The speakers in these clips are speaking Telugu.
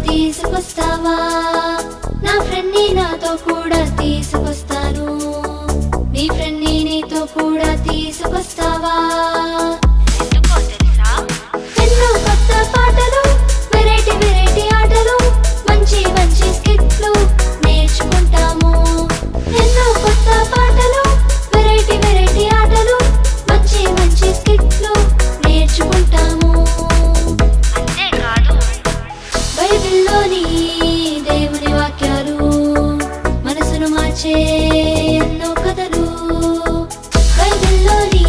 తీసుకొస్తావా? నా ఫ్రెండ్ ని నాతో కూడా తీసుకొస్తాను. నీ ఫ్రెండ్ ని నీతో కూడా తీసుకొస్తావా? ఎందుకో తెలుసా? ఎన్నో కొత్త పాటలు, వెరైటీ వెరైటీ ఆటలు, మంచి మంచి స్కిట్లు నేర్చుకుంటాము. ఎన్నో కొత్త పాటలు, వెరైటీ వెరైటీ ఆటలు, మంచి మంచి స్కిట్లు నేర్చుకుంటాము. అంతేకాదు, బైబిల్లోని దేవుని వాక్యాలు, మనసును మార్చే ఎన్నో కథలు. బైబిల్లోని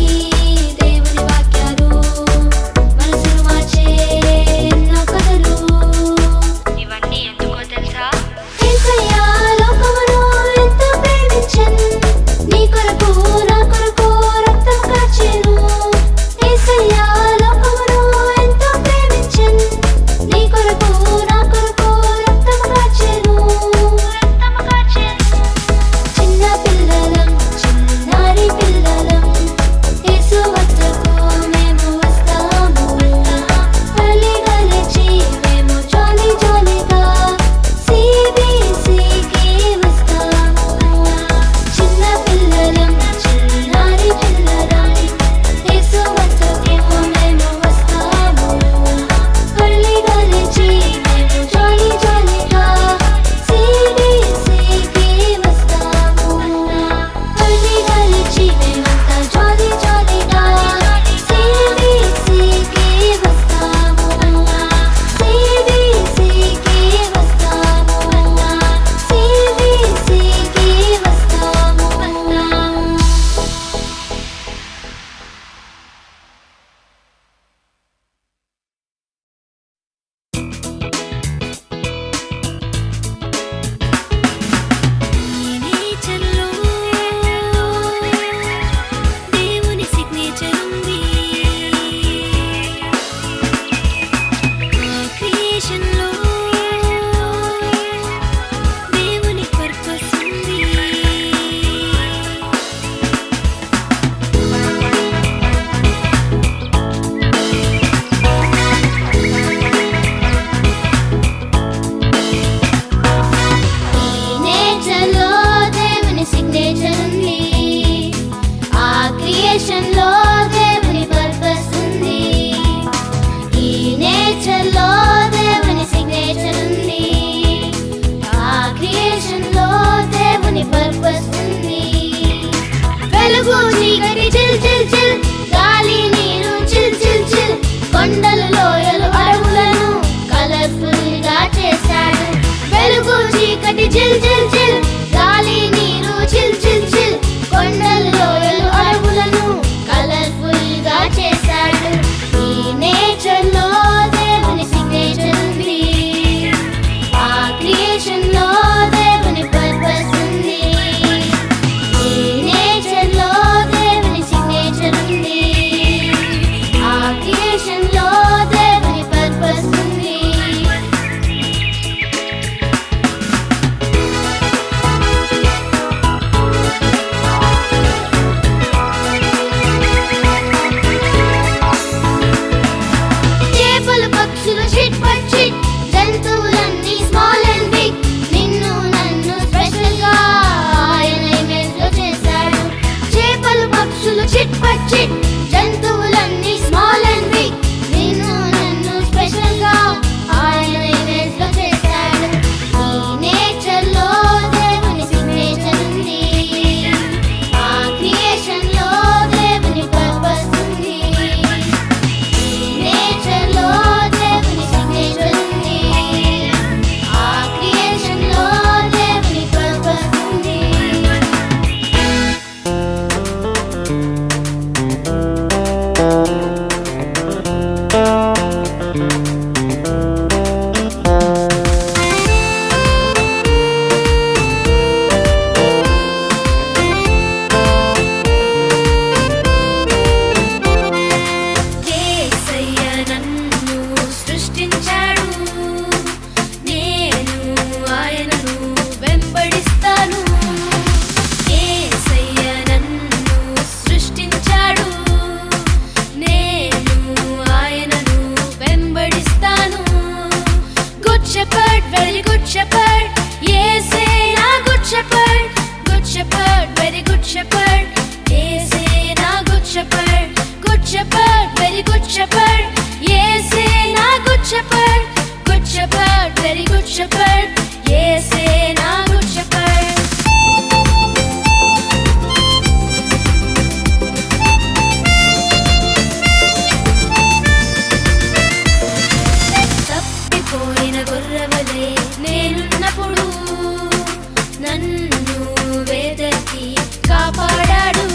దేవుని shepherd. Yese na good shepherd, good shepherd, very good shepherd. Yese na good shepherd, very good shepherd. Yese na good shepherd. తప్పిపోయిన గొర్రెవలే నేనున్నప్పుడు నన్ను వెదకి కాపాడాడు.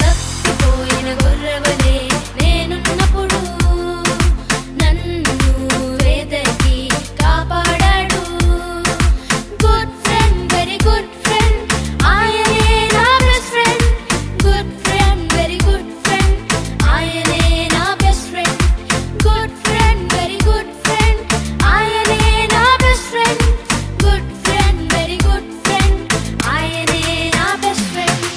తప్పిపోయిన గొర్రెవలే నేనున్నప్పుడు నన్ను వెదకి కాపాడాడు. Good friend, very good friend, ఆయనే నా best friend. Good friend, very good friend, ఆయనే నా best friend. Good friend, very good friend, ఆయనే నా best friend. Good friend, very good friend, ఆయనే నా బెస్ట్ ఫ్రెండ్.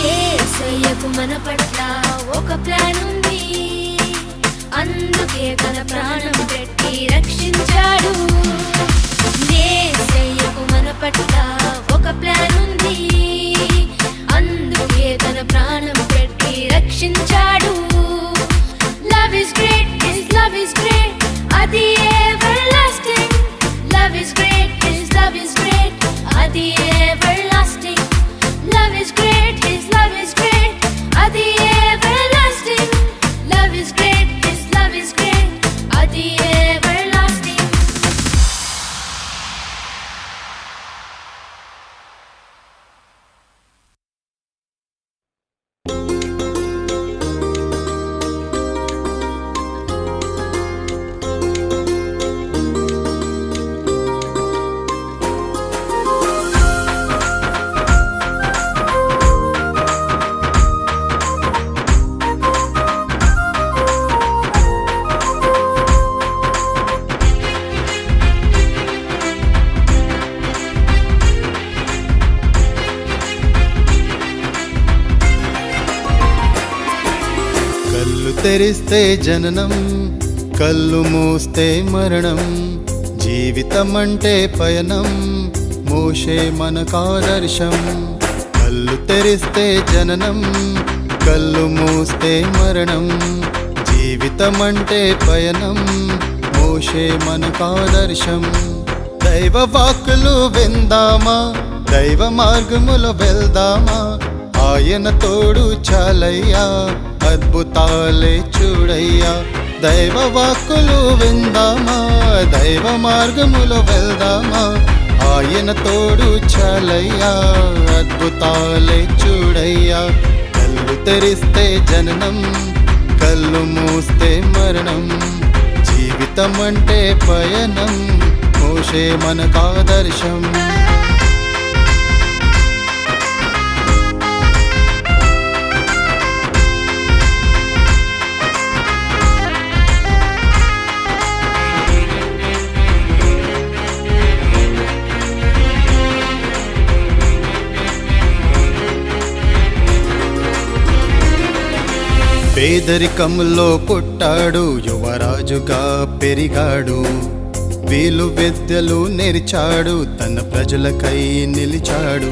యేసయ్యకు మన పట్ల ఒక ప్లాన్ ఉంది, అందుకే తన ప్రాణం పెట్టి రక్షించాడు. యేసయ్యకు మన పట్ల ఒక ప్లాన్ ఉంది, అందుకే తన ప్రాణం పెట్టి రక్షించాడు. Love is great, his love is great, అది everlasting. Love is great, his love is great, అది everlasting. Love is great, his love is great, అది everlasting. Love is great, his love is great, అది everlasting. కళ్ళు తెరిస్తే జననం, కళ్ళు మూస్తే మరణం. జీవితం అంటే పయనం, మోషే మనకాదర్శం. కళ్ళు తెరిస్తే జననం, కళ్ళు మూస్తే మరణం. జీవితం అంటే పయనం, మోషే మనకాదర్శం. దైవ వాక్కులు విందామా, దైవ మార్గములో వెళ్దామా. ఆయన తోడు చాలయ్యా, అద్భుతాలే చూడయ్యా. దైవ వాక్కులు విందామా, దైవ మార్గములో వెళ్దామా. ఆయన తోడు చాలయ్యా, అద్భుతాలే చూడయ్యా. కళ్ళు తెరిస్తే జననం, కళ్ళు మూస్తే మరణం. జీవితం అంటే పయనం, మోషే మనకాదర్శం. పేదరికంలో పుట్టాడు, యువరాజుగా పెరిగాడు. వీలు విద్యలు నేర్చాడు, తన ప్రజలకై నిలిచాడు.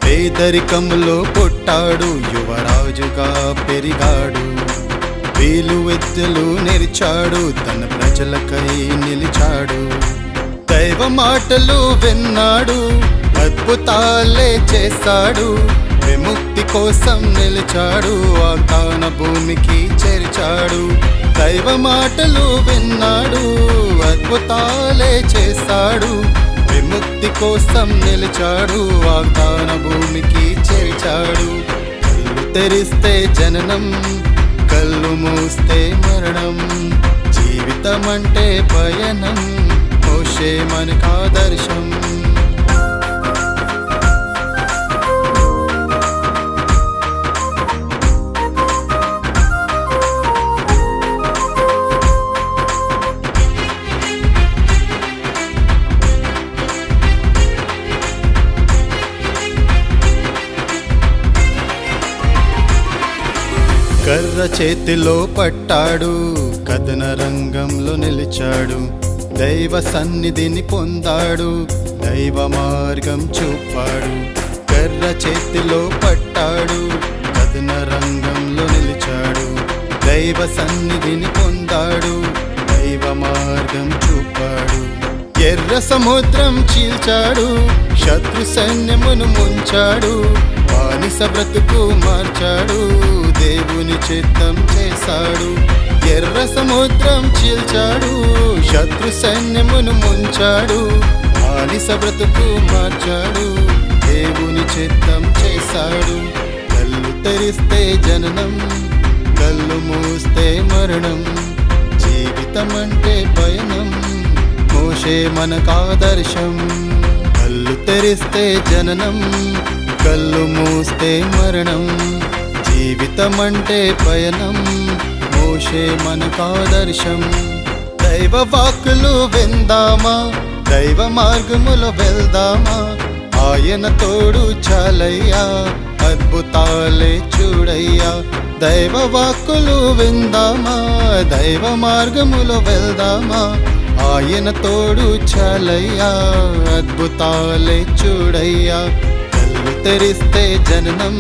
పేదరికంలో పుట్టాడు, యువరాజుగా పెరిగాడు. వీలు విద్యలు నేర్చాడు, తన ప్రజలకై నిలిచాడు. దైవ మాటలు విన్నాడు, అద్భుతాలే చేశాడు. విముక్తి కోసం నిలిచాడు, వాగ్దాన భూమికి చేర్చాడు. దైవ మాటలు విన్నాడు, అద్భుతాలే చేశాడు. విముక్తి కోసం నిలిచాడు, వాగ్దాన భూమికి చేర్చాడు. కళ్ళు తెరిస్తే జననం, కళ్ళు మూస్తే మరణం. జీవితం అంటే పయనం, మోషే మనకాదర్శం. కర్ర చేతిలో పట్టాడు, కథన రంగంలో నిలిచాడు. దైవ సన్నిధిని పొందాడు, దైవ మార్గం చూపాడు. కర్ర చేతిలో పట్టాడు, కథన రంగంలో నిలిచాడు. దైవ సన్నిధిని పొందాడు, దైవ మార్గం చూపాడు. ఎర్ర సముద్రం చీల్చాడు, శత్రు సైన్యమును ముంచాడు. బానిస బ్రతుకు మార్చాడు, దేవుని చిత్తం చేశాడు. ఎర్ర సముద్రం చీల్చాడు, శత్రు సైన్యమును ముంచాడు. బానిస బ్రతుకు మార్చాడు, దేవుని చిత్తం చేశాడు. కళ్ళు తెరిస్తే జననం, కళ్ళు మూస్తే మరణం. జీవితం అంటే పయనం, మోషే మనకాదర్శం. కళ్ళు తెరిస్తే జననం, కళ్ళు మూస్తే మరణం. జీవితం అంటే పయనం, మోషే మనకాదర్శం. దైవ వాక్కులు విందామా, దైవ మార్గములో వెళ్దామా. ఆయన తోడు చాలయ్యా, అద్భుతాలే చూడయ్యా. దైవ వాక్కులు విందామా, దైవ మార్గములో వెళ్దామా. ఆయన తోడు చాలయ్యా, అద్భుతాలే చూడయ్యా. కళ్ళు తెరిస్తే జననం,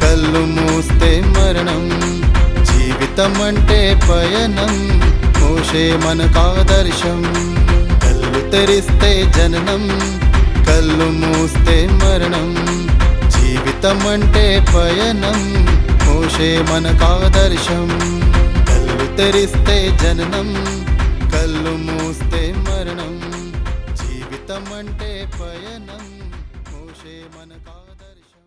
కళ్ళు మూస్తే మరణం. జీవితం అంటే పయనం, మోషే మనకాదర్శం. కళ్ళు తెరిస్తే జననం, కళ్ళు మూస్తే మరణం. జీవితం అంటే పయనం, మోషే మనకాదర్శం. కళ్ళు తెరిస్తే జననం, కళ్ళు మూస్తే మరణం. జీవితం అంటే పయనం, మోషే మనకాదర్శం.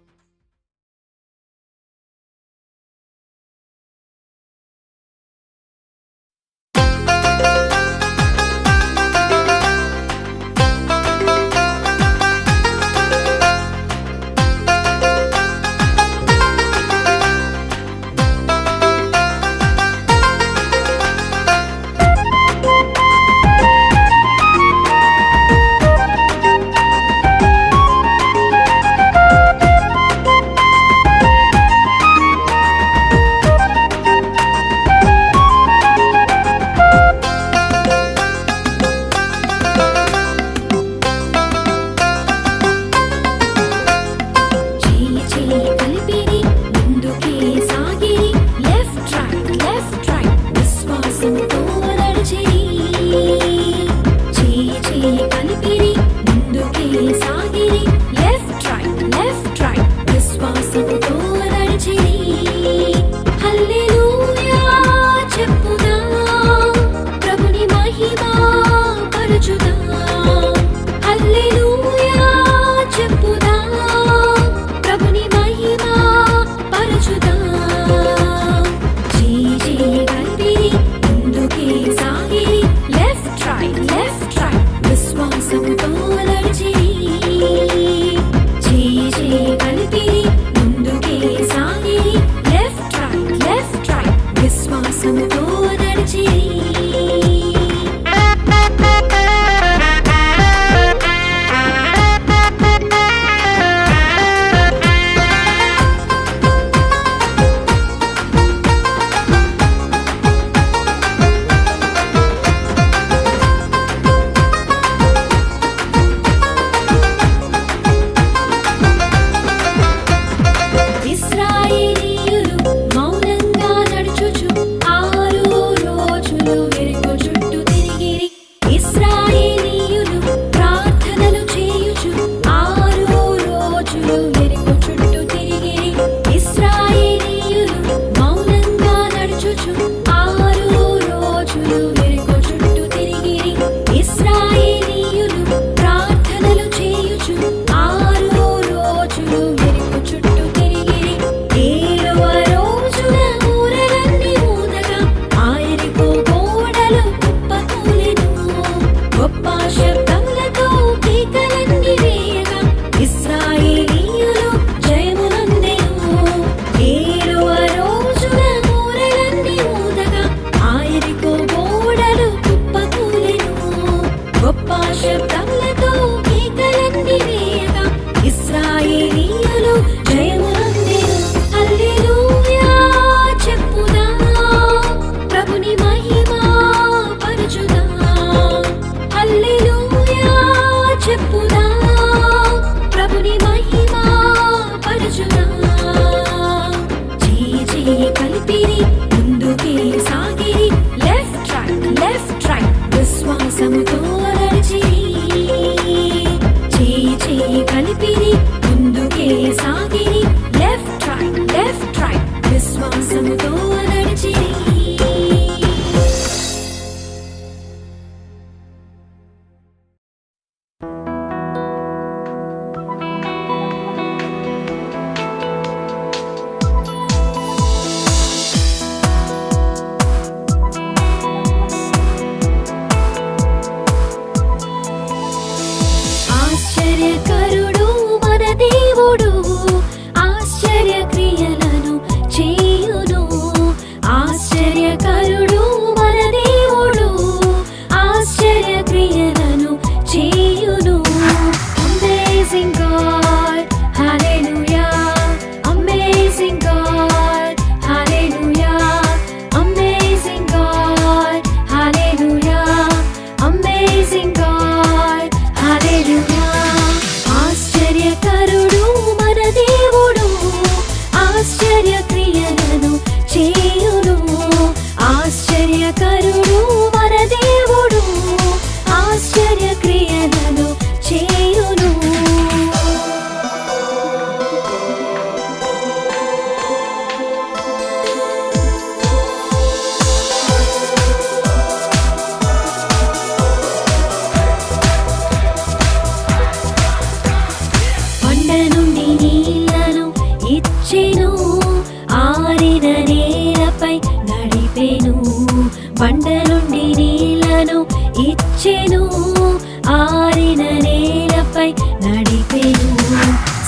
నడిపెను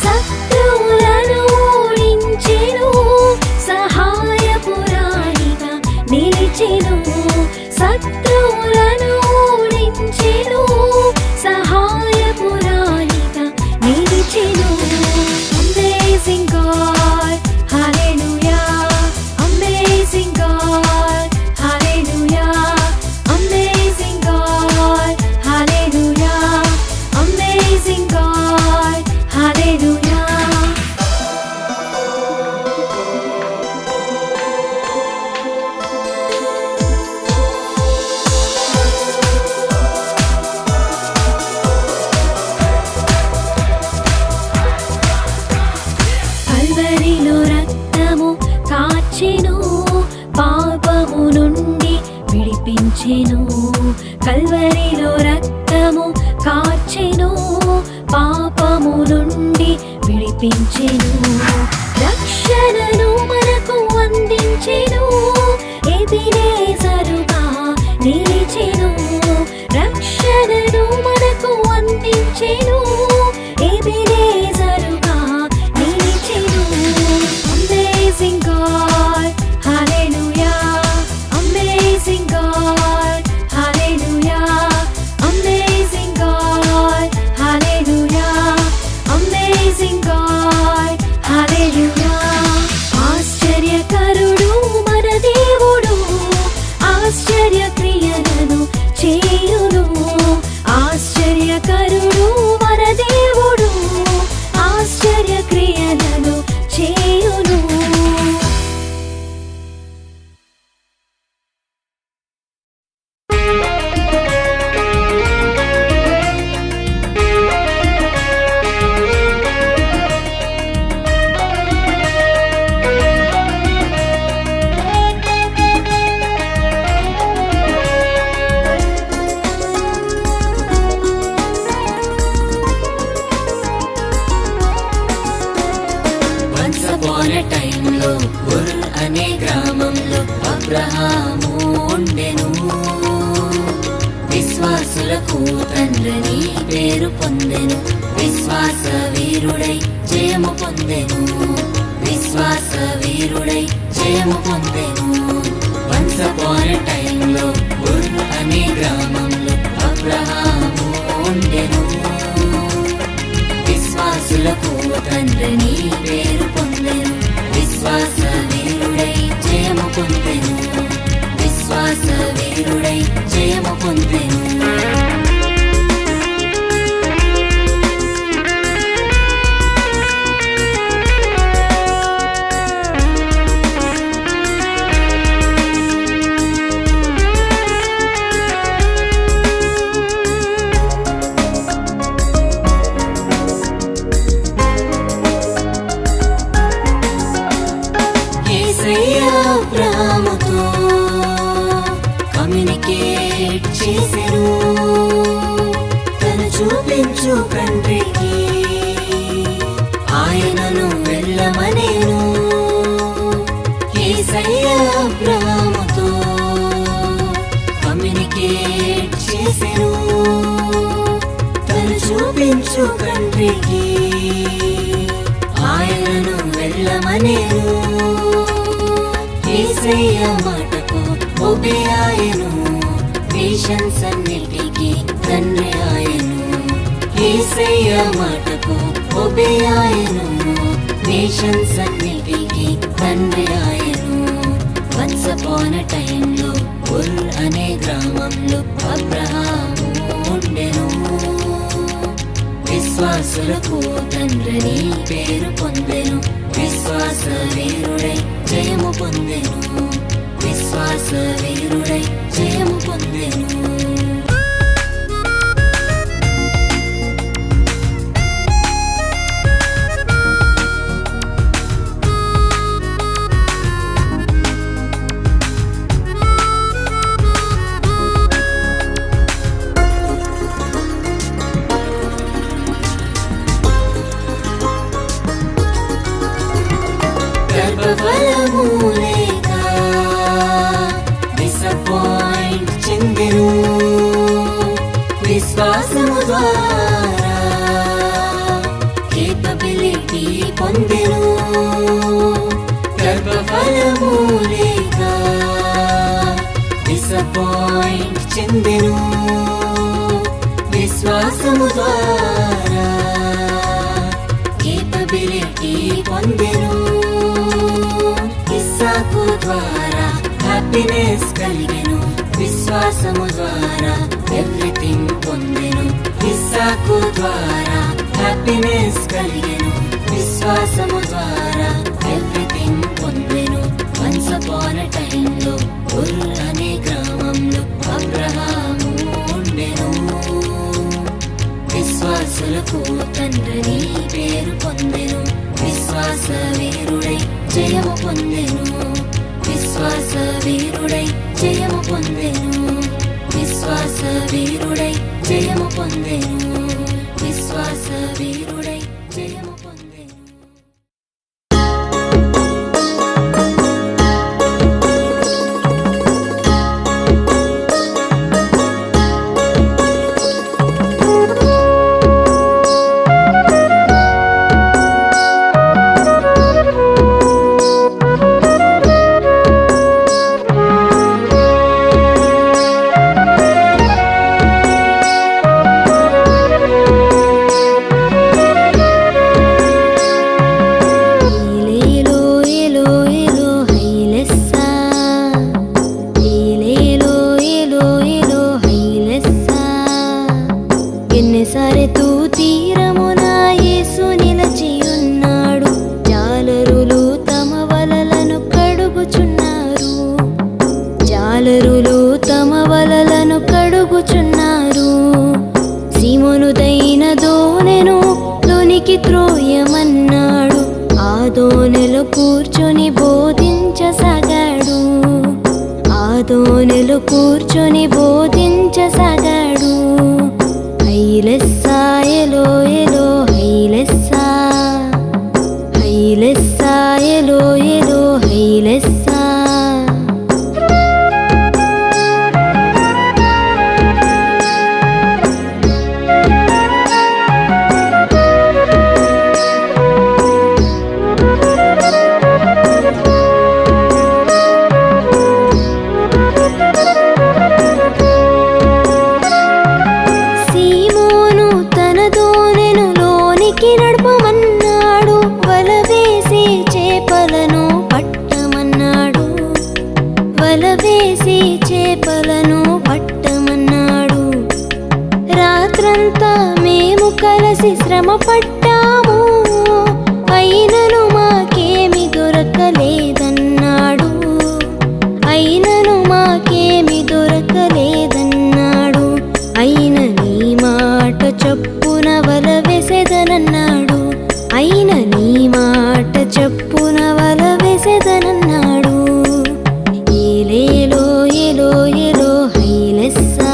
శత్రువులను ఓడించెను సహాయపురాణిగా నిలిచెను శత్రువులను ఓడించెను సహాయపురాణిగా నిలిచెను Amazing God, hallelujah. Amazing God, hallelujah. Amazing God, hallelujah. Amazing God, hallelujah. కల్వరిలో రక్తము కాచెను పాపము నుండి విడిపించెను కల్వరిలో రక్తము కాచెను పాపము నుండి విడిపించెను రక్షణను మనకు అందించెను ఎబెనేజరుగా నిలిచెను రక్షణను మనకు అందించెను ఎబెనేజరుగా నిలిచెను Amazing God, hallelujah. Amazing God, hallelujah. Amazing God, hallelujah. Amazing God, hallelujah. ఆశ్చర్యకరుడు మన దేవుడు ఆశ్చర్య క్రియలను చేయును ఆశ్చర్యకరుడు మన దేవుడు ఆశ్చర్య క్రియలను చేయును Once upon a time లో ఉర్ అనే గ్రామంలో అబ్రహాము ఉండెను విశ్వాసులకు తండ్రిని పేరు పొందెను విశ్వాస వీరుడై జయము పొందెను విశ్వాస వీరుడై జయము పొందెను Once upon a time లో ఉర్ అనే గ్రామంలో అబ్రహాము ఉండెను విశ్వాసులకు తండ్రిని పేరు పొందెను విశ్వాస వీరుడై జయము పొందెను విశ్వాస వీరుడై జయము పొందెను అబ్రహాముతో కమ్యూనికేట్ చేసెను తను చూపించు కంట్రీకి ఆయనను వెళ్ళమనేను యేసయ్య అబ్రహాముతో కమ్యూనికేట్ చేసెను తను చూపించు కంట్రీకి ఆయనను వెళ్ళమనేను యేసయ్య మాటకు ఒబే ఆయను నేషన్స్ అన్నిటికీ తండ్రి ఆయను యేసయ్య మాటకు ఒబే ఆయను నేషన్స్ అన్నిటికీ తండ్రి ఆయను Once upon a time లో ఉర్ అనే గ్రామంలో అబ్రహాము ఉండెను విశ్వాసులకు తండ్రిని పేరు పొందెను విశ్వాస వీరుడై జయము పొందెను విశ్వాస వీరుడై జయము పొందెను గర్భఫలము లేక డిసప్పాయింట్ చెందెను విశ్వాసము ద్వారా హ్యాపీనెస్ కలిగెను విశ్వాసము ద్వారా ఎవ్రీథింగ్ పొందెను ఇస్సాకు ద్వారా హ్యాపీనెస్ కలిగెను విశ్వాసము ద్వారా ఎవ్రీథింగ్ పొందెను వన్స్ అపాన్ ఎ టైమ్ లో ఉర్ అనే గ్రామంలో అబ్రహాము ఉండెను విశ్వాసులకు తండ్రిని పేరు పొందెను విశ్వాస వీరుడై జయము పొందెను విశ్వాస వీరుడై జయము పొందెను విశ్వాస వీరుడై జయము పొందెను విశ్వాస వీరుడై జయము పొందెను ఎన్నెసరెతు తీరమున యేసు నిలచియున్నాడు జాలరులు తమ వలలను కడుగుచున్నారు జాలరులు తమ వలలను కడుగుచున్నారు సీమోనుదైన దోనెను లోనికి త్రోయమన్నాడు ఆ దోనెలో కూర్చొని బోధించసాగాడు ఆ దోనెలో కూర్చొని బోధించసాగాడు హైలెస్సా ఎలో ఎలో హైలెస్సా హైలెస్సా ఎలో ఎలో హైలెస్సా నడపమన్నాడు వల వేసి చేపలను పట్టమన్నాడు వల వేసి చేపలను పట్టమన్నాడు రాత్రంతా మేము కలిసి శ్రమ పట్టాము అయినను మాకేమి దొరకలేదన్నాడు అయినను మాకేమి దొరకలేదన్నాడు అయిన నీ మాట చొప్పున వల వేసేదనన్నాడు అయిన నీ మాట చొప్పున వల వేసేదనన్నాడు ఏలేలో ఎలో ఎలో హైలెస్సా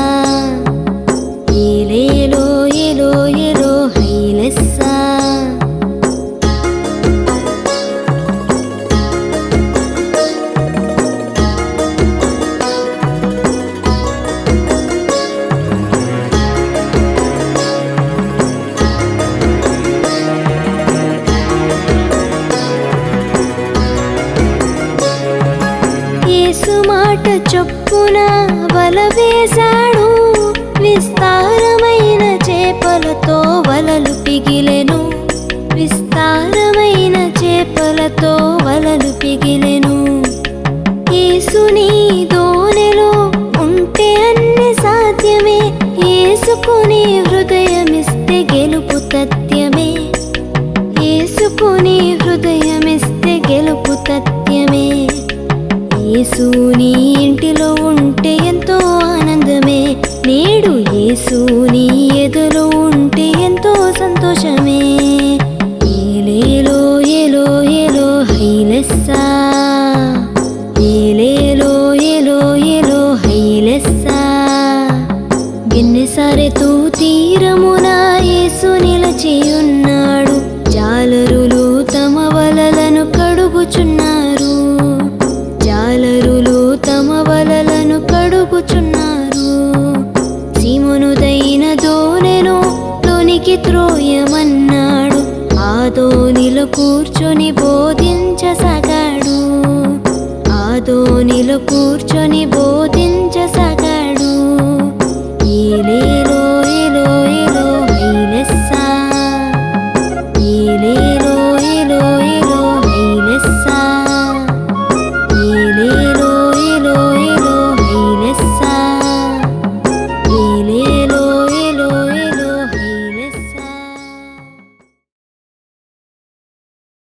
ఏలేలో ఎలో ఎలో హైలెస్సా యేసు మాట చొప్పున వల వేశాడు విస్తారమైన చేపలతో వలలు పిగిలెను విస్తారమైన చేపలతో వలలు పిగిలెను యేసుని దోనెలో ఉంటే అన్ని సాధ్యమే యేసుకుని హృదయమిస్తే గెలుపు తథ్యమే యేసుకుని హృదయమిస్తే గెలుపు తథ్యమే యేసు నీ ఇంటిలో ఉంటే ఎంతో ఆనందమే నేడు యేసు నీ ఎదులో ఉంటే ఎంతో సంతోషమే ఏలేలో ఎలో ఎలో హైలెస్సా ఏలేలో ఎలో ఎలో హైలెస్సా గిన్నెసరెతు తీరమున యేసు నిలచియున్నాడు జాలరులు తమ వలలను కడుగుచున్నారు జాలరులు తమ వలలను కడుగుచున్నారు సీమోనుదైన దోనెను లోనికి త్రోయమన్నాడు ఆ దోనిలో కూర్చొని బోధించసాగాడు ఆ దోనిలో కూర్చొని బోధించసాగాడు ఏలే